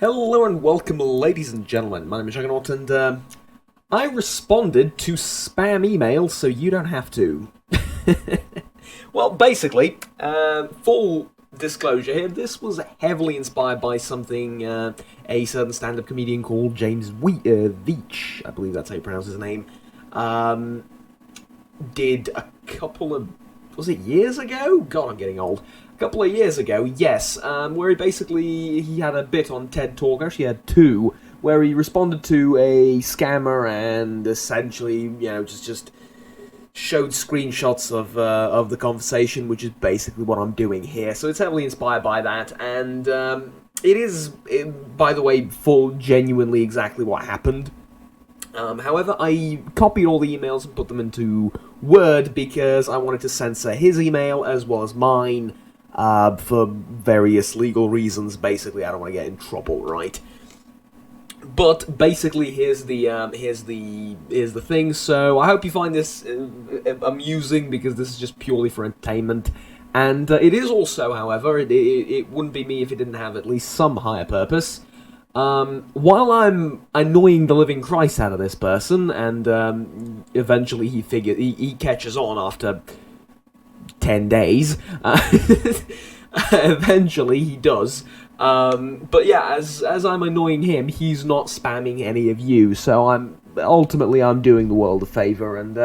Hello and welcome, ladies and gentlemen. My name is Juggernaut, and I responded to spam emails so you don't have to. Well, basically, full disclosure here, this was heavily inspired by something a certain stand-up comedian called James Veitch, I believe that's how you pronounce his name, did a couple of, was it years ago? God, I'm getting old. A couple of years ago, yes, where he had a bit on TED Talk, actually had two, where he responded to a scammer and essentially, just showed screenshots of the conversation, which is basically what I'm doing here. So it's heavily inspired by that, and it is, by the way, full, genuinely exactly what happened. However, I copied all the emails and put them into Word because I wanted to censor his email as well as mine for various legal reasons. Basically, I don't want to get in trouble, right? But basically, here's the thing. So I hope you find this amusing because this is just purely for entertainment. And it is also, however, it wouldn't be me if it didn't have at least some higher purpose. While I'm annoying the living Christ out of this person, and eventually he catches on after 10 days. Eventually he does. But yeah, as I'm annoying him, he's not spamming any of you, so I'm doing the world a favour, and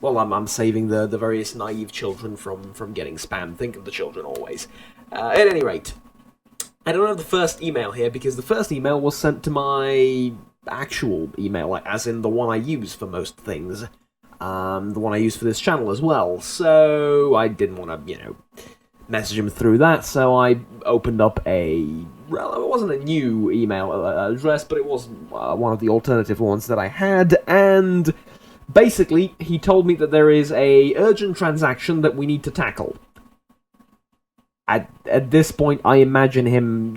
I'm saving the various naive children from getting spammed. Think of the children always. At any rate, I don't have the first email here because the first email was sent to my actual email, like, as in the one I use for most things. The one I use for this channel as well. So I didn't want to, message him through that, so I opened up it wasn't a new email address, but it was one of the alternative ones that I had, and basically he told me that there is a urgent transaction that we need to tackle. At this point, I imagine him,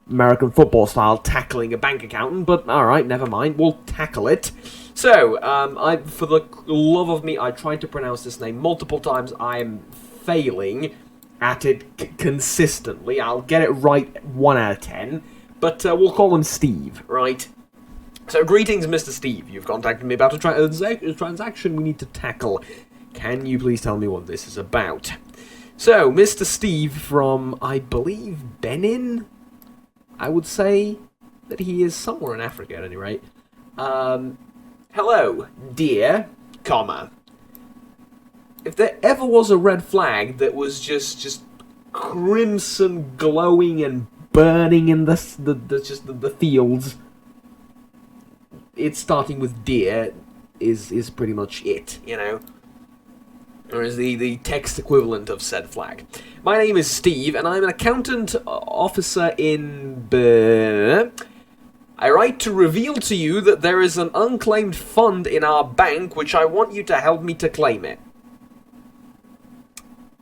American football style, tackling a bank accountant, but alright, never mind, we'll tackle it. So, for the love of me, I tried to pronounce this name multiple times. I am failing at it consistently. I'll get it right 1 out of 10, but we'll call him Steve, right? So, greetings, Mr. Steve. You've contacted me about a transaction we need to tackle. Can you please tell me what this is about? So, Mr. Steve from, I believe, Benin? I would say that he is somewhere in Africa, at any rate. Hello, dear, comma. If there ever was a red flag that was just crimson glowing and burning in the fields, it's starting with dear is pretty much it, or is the text equivalent of said flag. My name is Steve, and I'm an accountant officer in I write to reveal to you that there is an unclaimed fund in our bank which I want you to help me to claim it.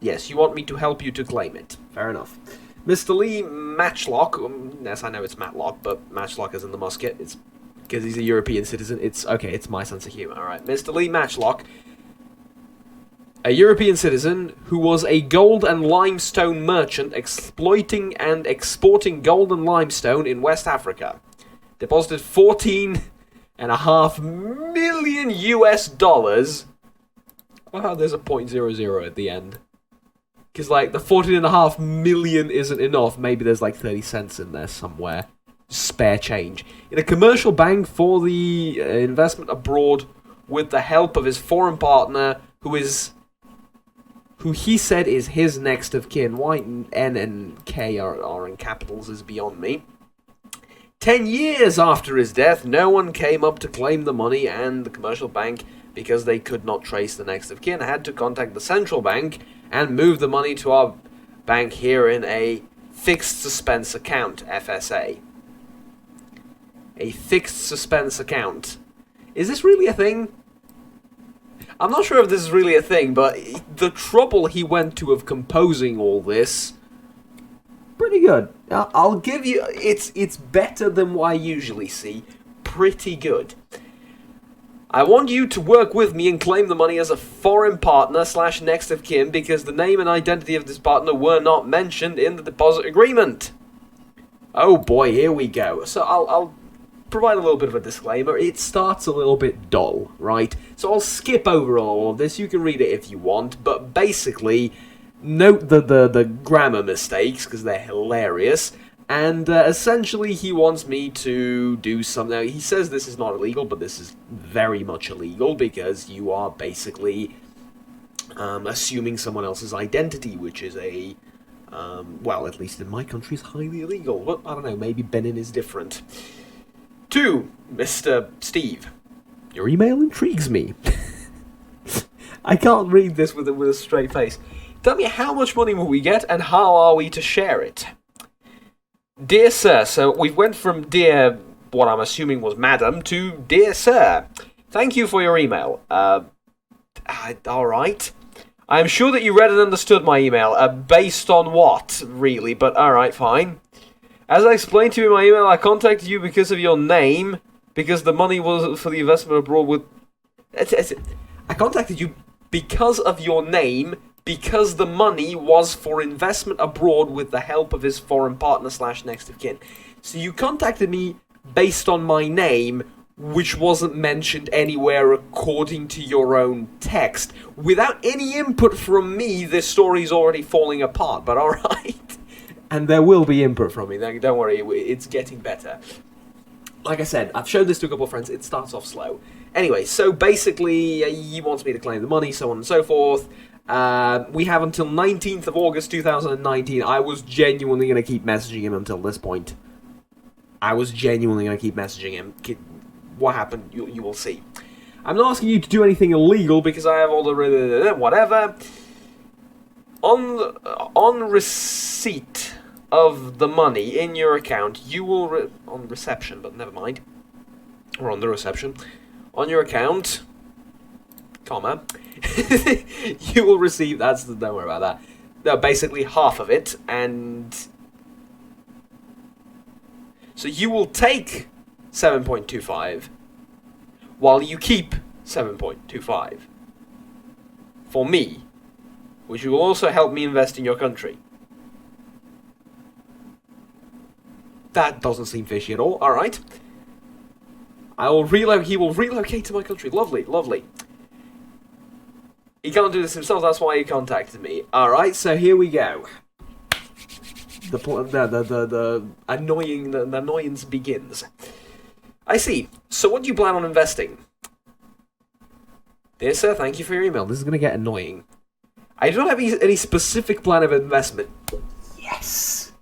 Yes, you want me to help you to claim it. Fair enough. Mr. Lee Matchlock, yes, I know it's Matlock, but Matchlock is in the musket. It's because he's a European citizen. It's my sense of humor, alright. Mr. Lee Matchlock, a European citizen who was a gold and limestone merchant exploiting and exporting gold and limestone in West Africa. Deposited $14.5 million US dollars. Well, how there's a .00 at the end. Because, the 14.5 million isn't enough. Maybe there's 30 cents in there somewhere. Spare change. In a commercial bank for the investment abroad with the help of his foreign partner, who he said is his next of kin. Why N and K are in capitals is beyond me. 10 years after his death, no one came up to claim the money, and the commercial bank, because they could not trace the next of kin, had to contact the central bank and move the money to our bank here in a fixed suspense account, FSA. A fixed suspense account. Is this really a thing? I'm not sure if this is really a thing, but the trouble he went to of composing all this, pretty good. I'll give you, it's better than what I usually see. Pretty good. I want you to work with me and claim the money as a foreign partner / next of kin because the name and identity of this partner were not mentioned in the deposit agreement. Oh boy, here we go. So I'll provide a little bit of a disclaimer. It starts a little bit dull, right? So I'll skip over all of this. You can read it if you want, but basically, note the grammar mistakes because they're hilarious. And essentially, he wants me to do something. Now, he says this is not illegal, but this is very much illegal because you are basically assuming someone else's identity, which is well, at least in my country, is highly illegal. But I don't know, maybe Benin is different. To Mr. Steve, your email intrigues me. I can't read this with a straight face. Tell me, how much money will we get, and how are we to share it? Dear Sir, so we went from Dear, what I'm assuming was Madam, to Dear Sir. Thank you for your email. Alright. I am sure that you read and understood my email. Based on what, really? But alright, fine. As I explained to you in my email, I contacted you because of your name, because the money was for the investment abroad with... I contacted you because of your name, because the money was for investment abroad with the help of his foreign partner / next of kin. So you contacted me based on my name, which wasn't mentioned anywhere according to your own text. Without any input from me, this story's already falling apart, but alright. And there will be input from me, don't worry, it's getting better. Like I said, I've shown this to a couple of friends, it starts off slow. Anyway, so basically, he wants me to claim the money, so on and so forth. We have until 19th of August 2019. I was genuinely going to keep messaging him until this point. I was genuinely going to keep messaging him. What happened, you will see. I'm not asking you to do anything illegal because I have all the whatever. On receipt of the money in your account, you will... on reception, but never mind. Or on the reception. On your account, comma, you will receive... don't worry about that. No, basically half of it, and... So you will take 7.25, while you keep 7.25. For me. Which will also help me invest in your country. That doesn't seem fishy at all. Alright. He will relocate to my country. Lovely, lovely. He can't do this himself, that's why he contacted me. Alright, so here we go. The annoyance begins. I see. So what do you plan on investing? Dear sir, thank you for your email. This is going to get annoying. I don't have any specific plan of investment. Yes.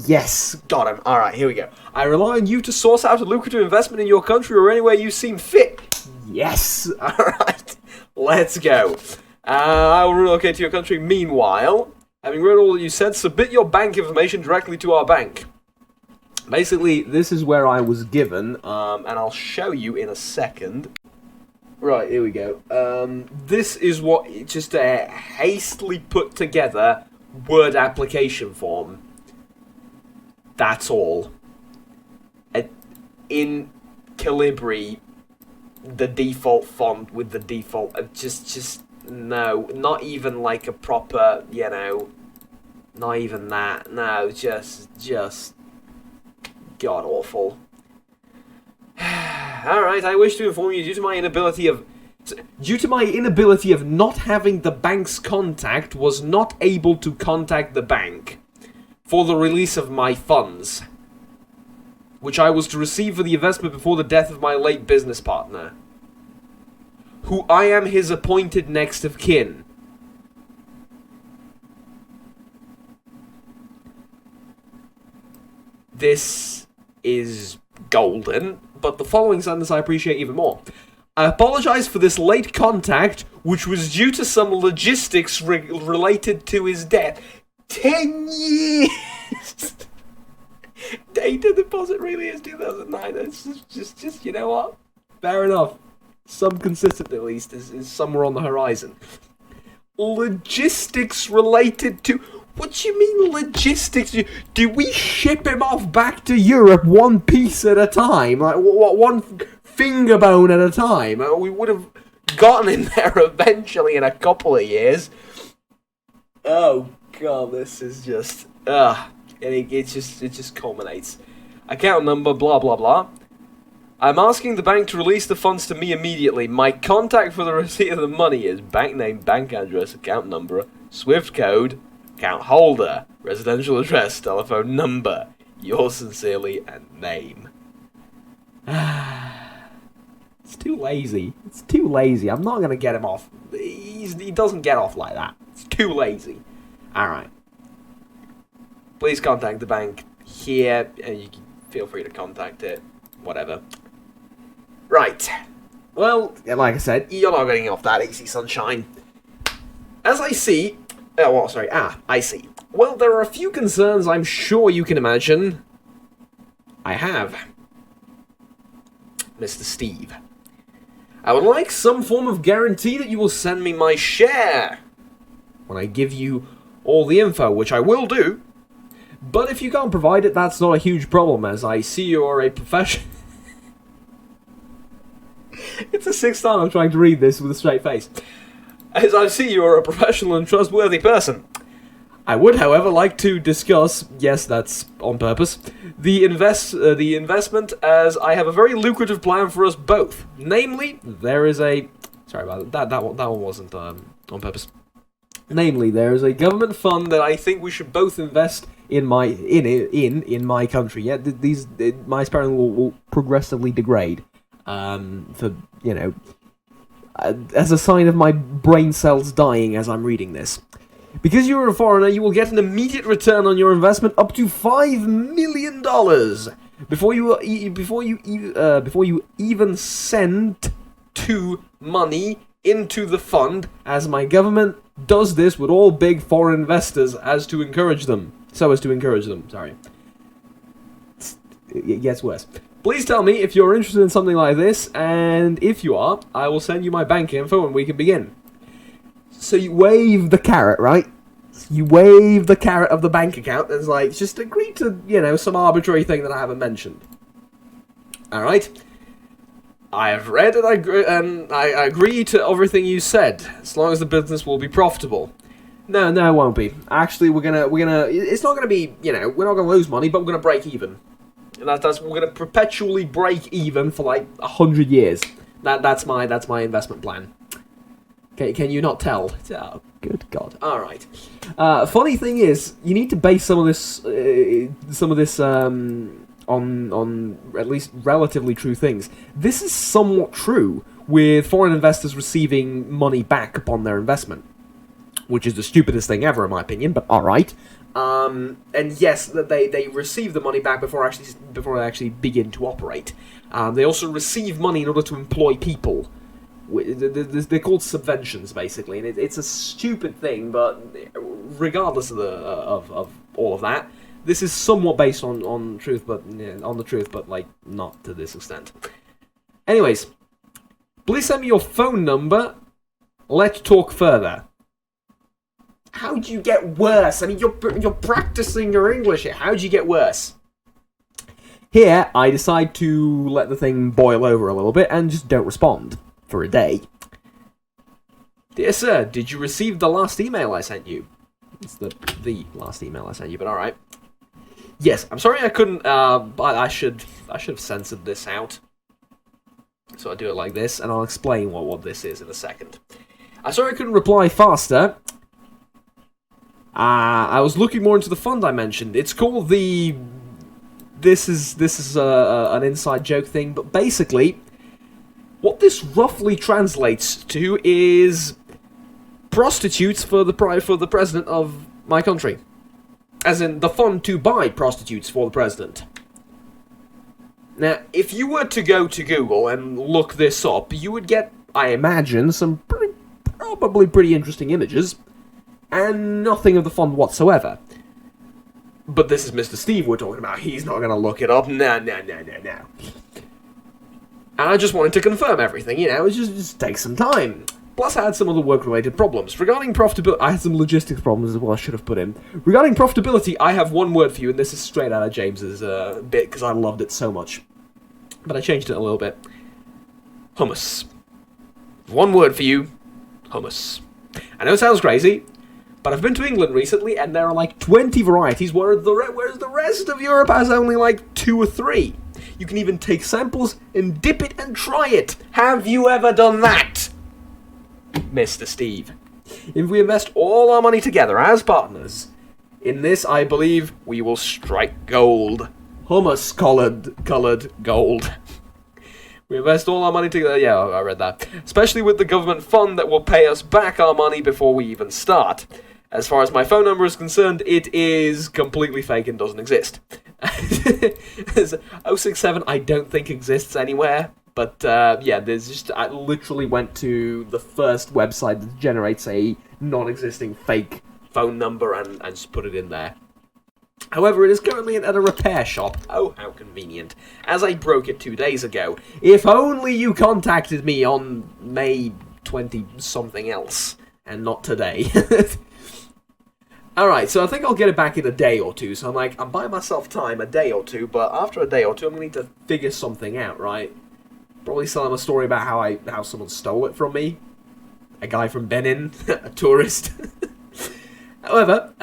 Yes. Got him. Alright, here we go. I rely on you to source out a lucrative investment in your country or anywhere you seem fit. Yes. Alright. Let's go. I will relocate to your country. Meanwhile, having read all that you said, submit your bank information directly to our bank. Basically, this is where I was given, and I'll show you in a second. Right, here we go. This is what, just a hastily put together Word application form. That's all. In Calibri, the default font with the default, no, not even like a proper, not even that. No, just god awful. Alright, I wish to inform you, due to my inability of not having the bank's contact, was not able to contact the bank for the release of my funds, which I was to receive for the investment before the death of my late business partner, who I am his appointed next of kin. This is golden, but the following sentence I appreciate even more. I apologize for this late contact, which was due to some logistics related to his death. 10 years! Data deposit really is 2009. It's just, you know what? Fair enough. Some consistent, at least, is somewhere on the horizon. Logistics related to... What do you mean logistics? Do we ship him off back to Europe one piece at a time? Like, what, one finger bone at a time? We would have gotten in there eventually in a couple of years. Oh, God, this is just... And it just culminates. Account number, blah, blah, blah. I'm asking the bank to release the funds to me immediately. My contact for the receipt of the money is bank name, bank address, account number, SWIFT code, account holder, residential address, telephone number, yours sincerely, and name. It's too lazy. It's too lazy. I'm not going to get him off. He doesn't get off like that. It's too lazy. Alright. Please contact the bank here, and you can feel free to contact it. Whatever. Right. Well, like I said, you're not getting off that easy, sunshine. As I see... I see. Well, there are a few concerns I'm sure you can imagine. I have. Mr. Steve. I would like some form of guarantee that you will send me my share when I give you all the info, which I will do. But if you can't provide it, that's not a huge problem, as I see you're a professional... It's the sixth time I'm trying to read this with a straight face. As I see you're a professional and trustworthy person. I would, however, like to discuss, yes, that's on purpose, the investment, as I have a very lucrative plan for us both. Namely, there is a... Sorry about that. That one wasn't on purpose. Namely, there is a government fund that I think we should both invest in my country. Yeah, my sperm will progressively degrade. For, you know, as a sign of my brain cells dying as I'm reading this. Because you're a foreigner, you will get an immediate return on your investment up to $5 million before you even send money into the fund, as my government does this with all big foreign investors so as to encourage them. Sorry. It gets worse. Please tell me if you're interested in something like this, and if you are, I will send you my bank info and we can begin. So you wave the carrot, right? You wave the carrot of the bank account and it's like, just agree to, you know, some arbitrary thing that I haven't mentioned. Alright? I have read and I agree to everything you said, as long as the business will be profitable. No, it won't be. Actually, it's not gonna be, you know, we're not gonna lose money, but we're gonna break even. And we're gonna perpetually break even for like 100 years. That's my investment plan. Can you not tell? Oh, good God! All right. Funny thing is, you need to base some of this on at least relatively true things. This is somewhat true with foreign investors receiving money back upon their investment, which is the stupidest thing ever, in my opinion. But all right. And yes, they receive the money back before they actually begin to operate. They also receive money in order to employ people. They're called subventions, basically, and it's a stupid thing. But regardless of all of that, this is somewhat based on truth, but on the truth, but like not to this extent. Anyways, please send me your phone number. Let's talk further. How'd you get worse? I mean, you're practicing your English here. How'd you get worse? Here, I decide to let the thing boil over a little bit and just don't respond for a day. Dear sir, did you receive the last email I sent you? It's the last email I sent you, but alright. Yes, I'm sorry I couldn't, but I should have censored this out. So I'll do it like this, and I'll explain what this is in a second. I'm sorry I couldn't reply faster. I was looking more into the fund I mentioned. It's called the... This is an inside joke thing, but basically, what this roughly translates to is prostitutes for the president of my country. As in, the fund to buy prostitutes for the president. Now, if you were to go to Google and look this up, you would get, I imagine, some probably pretty interesting images, and nothing of the fund whatsoever. But this is Mr. Steve we're talking about. He's not going to look it up. No. And I just wanted to confirm everything, you know, it just takes some time. Plus, I had some other work-related problems. Regarding profitability, I had some logistics problems as well, I should have put in. Regarding profitability, I have one word for you, and this is straight out of James's bit, because I loved it so much. But I changed it a little bit. Hummus. One word for you, hummus. I know it sounds crazy, But I've been to England recently, and there are like 20 varieties, whereas the rest of Europe has only like 2 or 3. You can even take samples and dip it and try it. Have you ever done that, Mr. Steve? If we invest all our money together as partners in this, I believe we will strike gold. Hummus-colored gold. We invest all our money together. Yeah, I read that. Especially with the government fund that will pay us back our money before we even start. As far as my phone number is concerned, it is completely fake and doesn't exist. 067 I don't think exists anywhere. But yeah, there's just I literally went to the first website that generates a non-existing fake phone number and just put it in there. However, it is currently at a repair shop. Oh, how convenient. As I broke it 2 days ago. If only you contacted me on May 20-something else, and not today. Alright, so I think I'll get it back in a day or two. So I'm buying myself time, a day or two, but after a day or two, I'm going to need to figure something out, right? Probably tell him a story about how someone stole it from me. A guy from Benin, a tourist. However,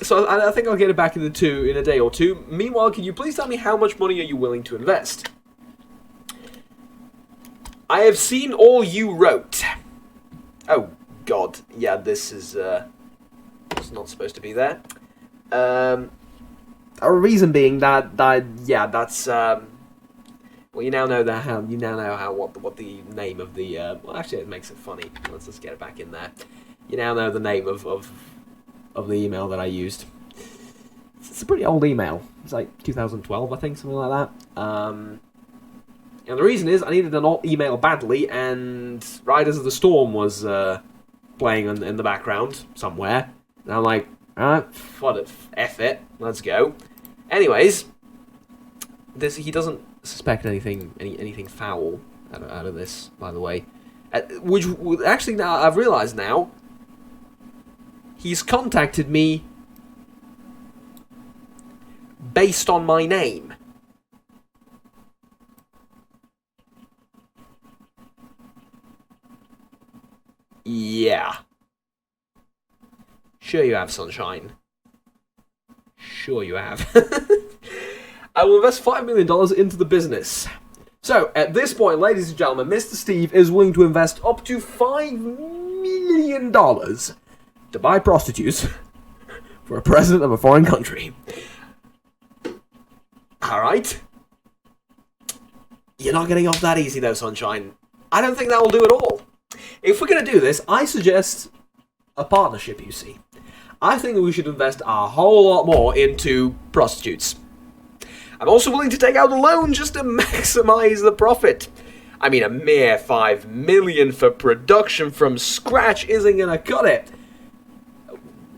so I think I'll get it back in a day or two. Meanwhile, can you please tell me how much money are you willing to invest? I have seen all you wrote. Oh God, yeah, this is it's not supposed to be there. A reason being that yeah, that's well, you now know what the name of the well, actually, it makes it funny. Let's just get it back in there. You now know the name of the email that I used. It's a pretty old email. It's like 2012, I think, something like that. And the reason is I needed an alt email badly, and Riders of the Storm was playing in the background somewhere. And I'm like, alright, F it, let's go. Anyways, he doesn't suspect anything foul out of this, by the way. Which actually, now I've realised now, he's contacted me based on my name. Yeah. Sure you have, Sunshine. Sure you have. I will invest $5 million into the business. So, at this point, ladies and gentlemen, Mr. Steve is willing to invest up to $5 million to buy prostitutes for a president of a foreign country. Alright. You're not getting off that easy, though, Sunshine. I don't think that will do at all. If we're going to do this, I suggest a partnership, you see. I think that we should invest a whole lot more into prostitutes. I'm also willing to take out a loan just to maximize the profit. I mean, a mere $5 million for production from scratch isn't going to cut it.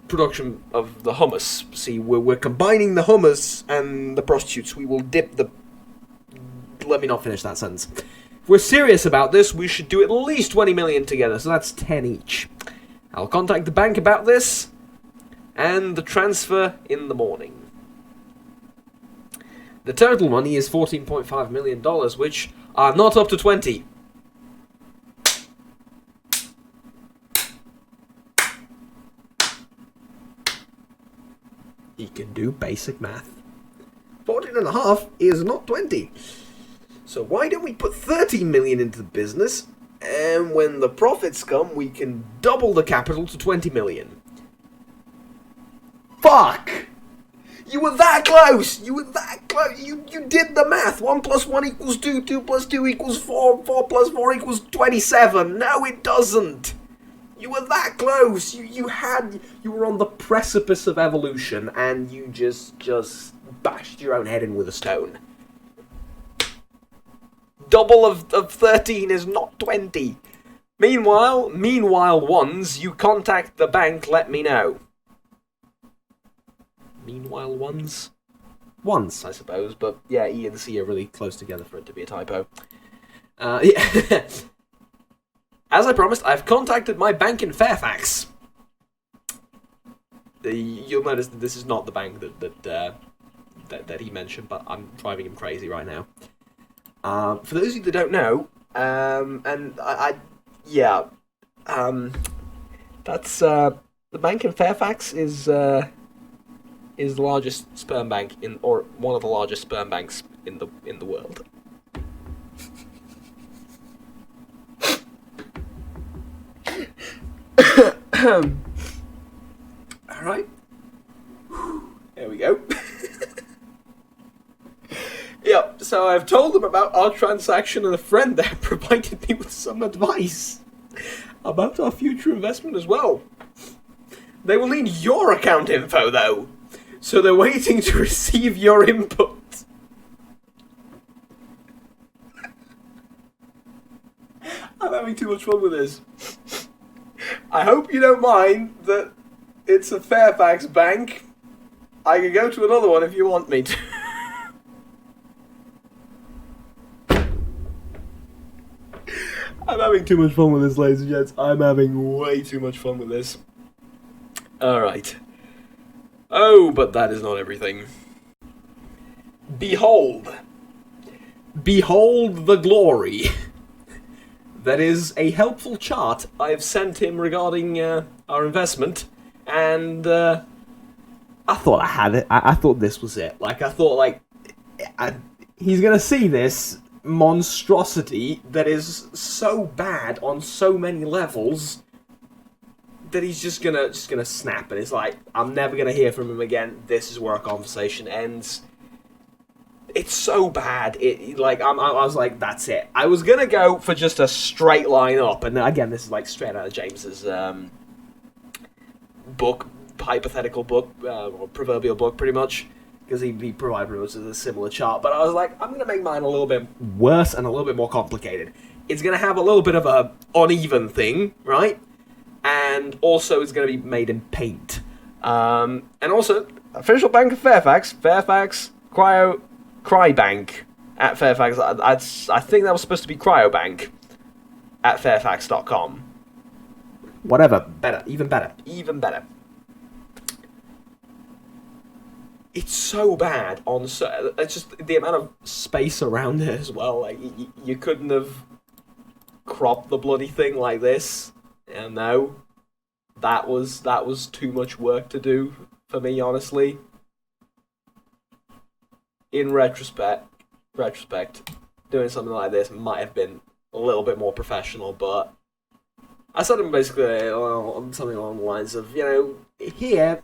Production of the hummus. See, we're combining the hummus and the prostitutes. We will dip the... Let me not finish that sentence. If we're serious about this, we should do at least 20 million together, so that's 10 each. I'll contact the bank about this, and the transfer in the morning. The total money is $14.5 million, which are not up to 20. He can do basic math. 14.5 is not 20. So why don't we put 13 million into the business, and when the profits come, we can double the capital to 20 million. Fuck! You were that close! You were that close! You did the math! 1 plus 1 equals 2, 2 plus 2 equals 4, 4 plus 4 equals 27! No, it doesn't! You were that close! You were on the precipice of evolution, and you just bashed your own head in with a stone. Double of 13 is not 20. Meanwhile ones, you contact the bank, let me know. Meanwhile ones? Once, I suppose, but yeah, E and C are really close together for it to be a typo. Yeah. As I promised, I've contacted my bank in Fairfax. You'll notice that this is not the bank that he mentioned, but I'm driving him crazy right now. For those of you that don't know, that's The bank in Fairfax is the largest sperm bank or one of the largest sperm banks in the world. All right. There we go. Yep, so I've told them about our transaction, and a friend there provided me with some advice about our future investment as well. They will need your account info, though, so they're waiting to receive your input. I'm having too much fun with this. I hope you don't mind that it's a Fairfax bank. I can go to another one if you want me to. I'm having too much fun with this, ladies and gents. I'm having way too much fun with this. Alright. Oh, but that is not everything. Behold. Behold the glory. That is a helpful chart I've sent him regarding our investment, and I thought I had it. I thought this was it. Like, I thought, like, he's gonna see this monstrosity that is so bad on so many levels that he's just gonna snap, and it's like, I'm never gonna hear from him again. This is where our conversation ends. It's so bad. I was like, that's it. I was gonna go for just a straight line up, and again, this is like straight out of James's book, hypothetical book, or proverbial book, pretty much, because he provided pretty much a similar chart. But I was like, I'm gonna make mine a little bit worse and a little bit more complicated. It's gonna have a little bit of a uneven thing, right? And also, it's gonna be made in paint. And also, official Bank of Fairfax, Cryobank at Fairfax. I think that was supposed to be Cryobank at Fairfax.com. Whatever, better, even better. It's so bad it's just the amount of space around it as well. Like, you couldn't have cropped the bloody thing like this. And no, that was too much work to do for me, honestly. In retrospect, doing something like this might have been a little bit more professional, but I said them basically something along the lines of, here,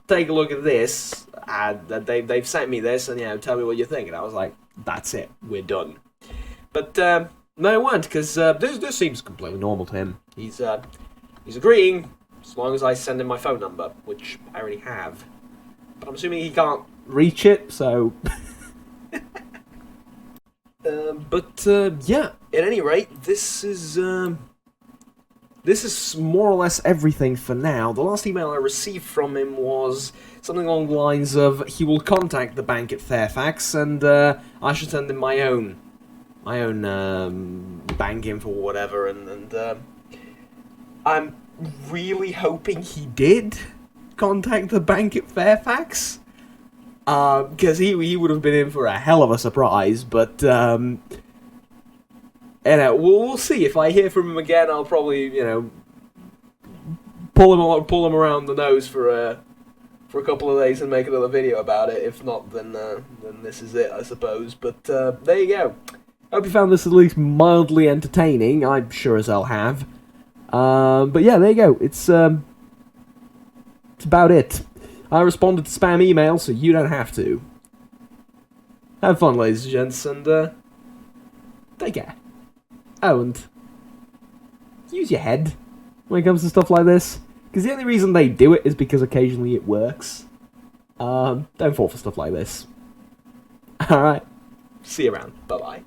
take a look at this, and they've sent me this, and tell me what you think. And I was like, that's it, we're done. But no, it weren't, because this seems completely normal to him. He's agreeing, as long as I send him my phone number, which I already have. But I'm assuming he can't reach it, so... yeah, at any rate, this is more or less everything for now. The last email I received from him was something along the lines of, he will contact the bank at Fairfax, and I should send him my own bank info or whatever, and I'm really hoping he did contact the bank at Fairfax. Because he would have been in for a hell of a surprise, but, we'll see. If I hear from him again, I'll probably, pull him around the nose for a couple of days and make another video about it. If not, then this is it, I suppose. But, there you go. Hope you found this at least mildly entertaining. I'm sure as hell have. But yeah, there you go. It's about it. I responded to spam email, so you don't have to. Have fun, ladies and gents, and take care. Oh, and use your head when it comes to stuff like this, because the only reason they do it is because occasionally it works. Don't fall for stuff like this. Alright, see you around. Bye-bye.